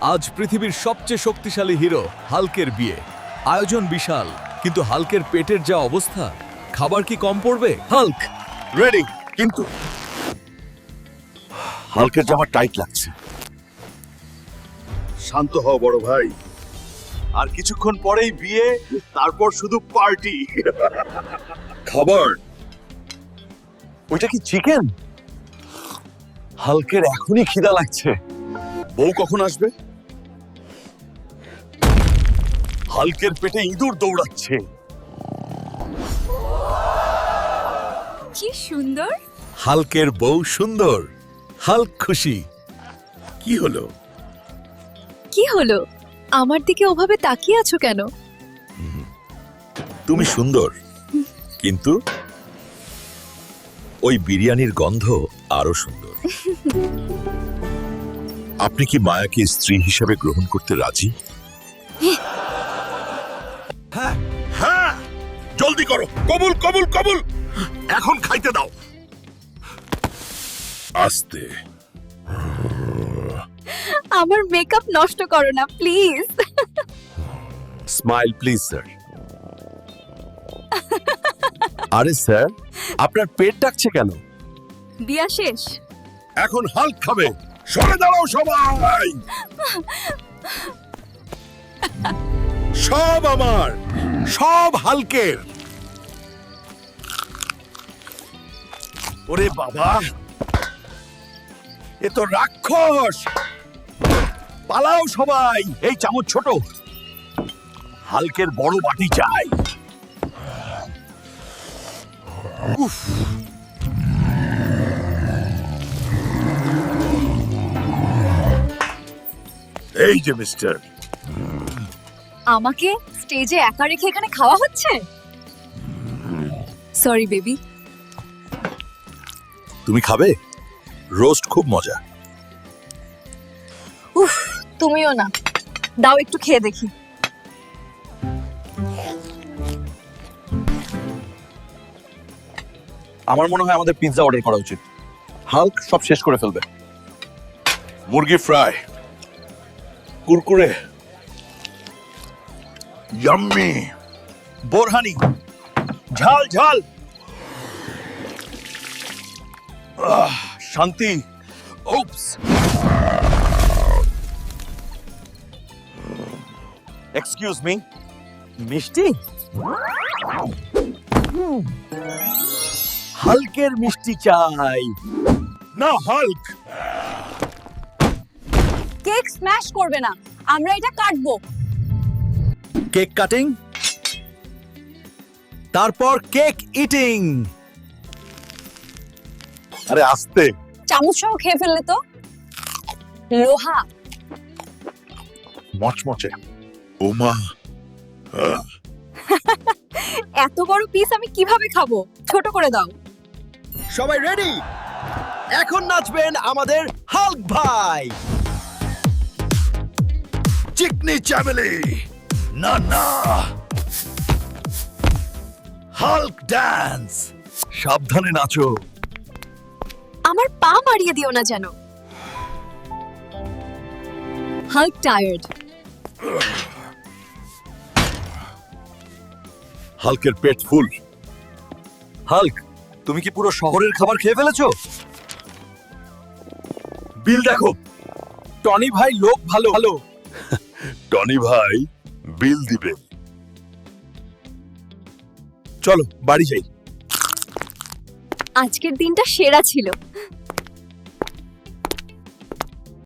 আজ পৃথিবীর সবচেয়ে শক্তিশালী হিরো হাল্কের বিয়ে। আয়োজন বিশাল, কিন্তু হাল্কের পেটের যা অবস্থা, খাবার কি কম পড়বে? হাল্ক রেডি, কিন্তু হাল্কের জামা টাইট লাগছে। শান্ত হও বড় ভাই, আর কিছুক্ষণ পরেই বিয়ে, তারপর শুধু পার্টি। খাবার ওইটা কি চিকেন? হাল্কের এখনই খিদা লাগছে। বউ কখন আসবে? হাল্কের পেটে ইঁদুর দৌড়াচ্ছে। কি সুন্দর! হাল্কের বউ সুন্দর, হাল্ক খুশি। কি হলো? কি হলো? আমার দিকে ওভাবে তাকিয়ে আছো কেন? তুমি সুন্দর, কিন্তু ওই বিরিয়ানির গন্ধ আরো সুন্দর। আপনি কি মায়াকে স্ত্রী হিসেবে গ্রহণ করতে রাজি? হ্যাঁ হ্যাঁ, জলদি করো। কবুল কবুল কবুল, এখন খাইতে দাও। আস্তে। আমার মেকআপ নষ্ট করো না প্লিজ। Smile please sir. আরে স্যার, আপনার পেট ডাকছে কেন? বিয়া শেষ। এখন হাল্ক খাবে। সরে দাঁড়াও সবাই। সব আমার, সব হাল্কের। ওরে বাবা, এ তো রাক্ষস। পালাও সবাই, এই চামচ ছোট। হাল্কের বড় বাটি চাই। উফ, এই যে মিস্টার। আমাকে স্টেজে একা রেখে এখানে খাওয়া হচ্ছে? Sorry baby. তুমি খাবে? রোস্ট খুব মজা। উফ, তুমিও না, দাও একটু খেয়ে দেখি। আমার মনে হয় আমাদের পিৎজা অর্ডার করা উচিত। হাল্ক সব শেষ করে ফেলবে। মুরগি ফ্রাই, কুরকুরে, ইয়াম্মি, বোরহানি, ঝাল ঝাল। শান্তি। ওপস। এক্সকিউজ মি, মিষ্টি? হাল্কের মিষ্টি চাই। না হাল্ক, কেক স্ম্যাশ করবে না, আমরা এটা কাটবো। কেক কাটিং, তারপর কেক ইটিং। আরে আস্তে। চামচ সহ খেয়ে ফেললে তো। লোহা। মচমচে। ওমা, এত বড় পিস আমি কিভাবে খাবো? ছোট করে দাও। সবাই রেডি? এখন নাচবেন আমাদের হাল্ক ভাই। চিকনি চামেলি, না না, হাল্ক ডান্স। সাবধানে নাচো। আমার পা মারিয়ে দিও না যেন। Hulk tired. হাল্কের পেট ফুল। হাল্ক, তুমি কি পুরো শহরের খাবার খেয়ে ফেলেছো? বিল দেখো। টনি ভাই লোক ভালো ভালো। টনি ভাই বিল দিবে। চলো বাড়ি যাই। আজকের দিনটা সেরা ছিল।